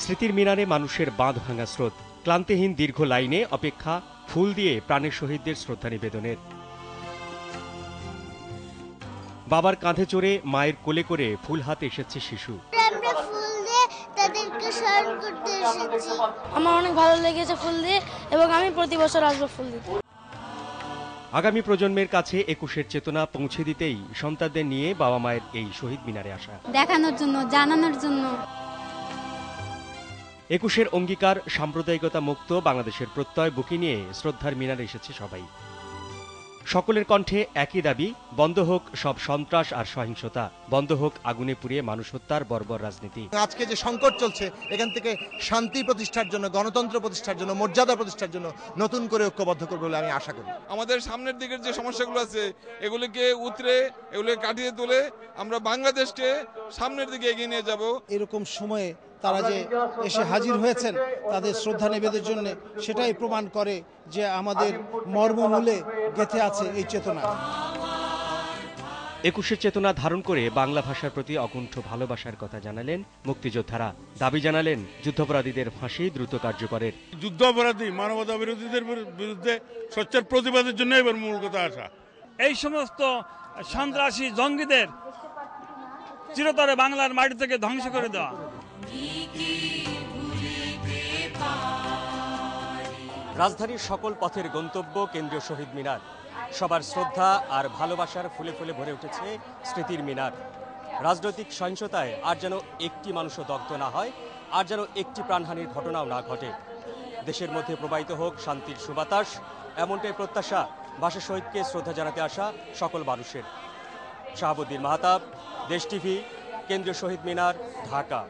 স্মৃতির মিনারে মানুষের বাঁধ ভাঙা স্রোত, ক্লান্তিহীন দীর্ঘ লাইনে অপেক্ষা, ফুল দিয়ে প্রাণের শহীদদের শ্রদ্ধা নিবেদনের। বাবার কাঁধে চড়ে মায়ের কোলে করে ফুল হাতে এসেছে শিশু। আমার অনেক ভালো লেগেছে ফুল দিয়ে, এবং আমি প্রতি বছর আসবো ফুল দিতে। আগামী প্রজন্মের কাছে একুশের চেতনা পৌঁছে দিতেই সন্তানদের নিয়ে বাবা মায়ের এই শহীদ মিনারে আসা, দেখানোর জন্য, জানানোর জন্য। একুশের অঙ্গীকার, সাম্প্রদায়িকতা মুক্ত বাংলাদেশের প্রত্যয় বুকে নিয়ে শ্রদ্ধার মিনারে এসেছে সবাই। সকলের কণ্ঠে একই দাবি, বন্ধ হোক সব সন্ত্রাস আর সহিংসতা, বন্ধ হোক আগুনে পুড়িয়ে মানুষ হত্যার বর্বর রাজনীতি। আজকে যে সংকট চলছে, এখান থেকে শান্তি প্রতিষ্ঠার জন্য, গণতন্ত্র প্রতিষ্ঠার জন্য, মর্যাদা প্রতিষ্ঠার জন্য নতুন করে ঐক্যবদ্ধ করবে বলে আমি আশা করি। আমাদের সামনের দিকের যে সমস্যাগুলো আছে এগুলিকে উতরে, এগুলিকে কাটিয়ে তুলে আমরা বাংলাদেশকে সামনের দিকে এগিয়ে নিয়ে যাব। এরকম সময়ে তারা যে এসে হাজির হয়েছেন তাদের শ্রদ্ধা নিবেদনের জন্য, সেটাই প্রমাণ করে যে আমাদের মর্মমূলে গেঁথে আছে এই চেতনা। একুশের চেতনা ধারণ করে বাংলা ভাষার প্রতি অকুণ্ঠ ভালোবাসার কথা জানালেন মুক্তিযোদ্ধারা। দাবি জানালেন যুদ্ধাপরাধীদের ফাঁসি দ্রুত কার্যকরের। যুদ্ধাপরাধী, মানবতা বিরোধীদের বিরুদ্ধে সোচ্চার প্রতিবাদের জন্য এবার মূল কথা আসা। এই সমস্ত সন্ত্রাসী জঙ্গিদের চিরতরে বাংলার মাটি থেকে ধ্বংস করে দেওয়া। রাজধানীর সকল পথের গন্তব্য কেন্দ্রীয় শহীদ মিনার। সবার শ্রদ্ধা আর ভালোবাসার ফুলে ফুলে ভরে উঠেছে স্মৃতির মিনার। রাজনৈতিক সহিংসতায় আর যেন একটি মানুষও দগ্ধ না হয়, আর যেন একটি প্রাণহানির ঘটনাও না ঘটে। দেশের মধ্যে প্রবাহিত হোক শান্তির সুবাতাস, এমনটাই প্রত্যাশা ভাষা শহীদকে শ্রদ্ধা জানাতে আসা সকল মানুষের। শাহাবুদ্দিন মাহতাব, দেশ টিভি, কেন্দ্রীয় শহীদ মিনার, ঢাকা।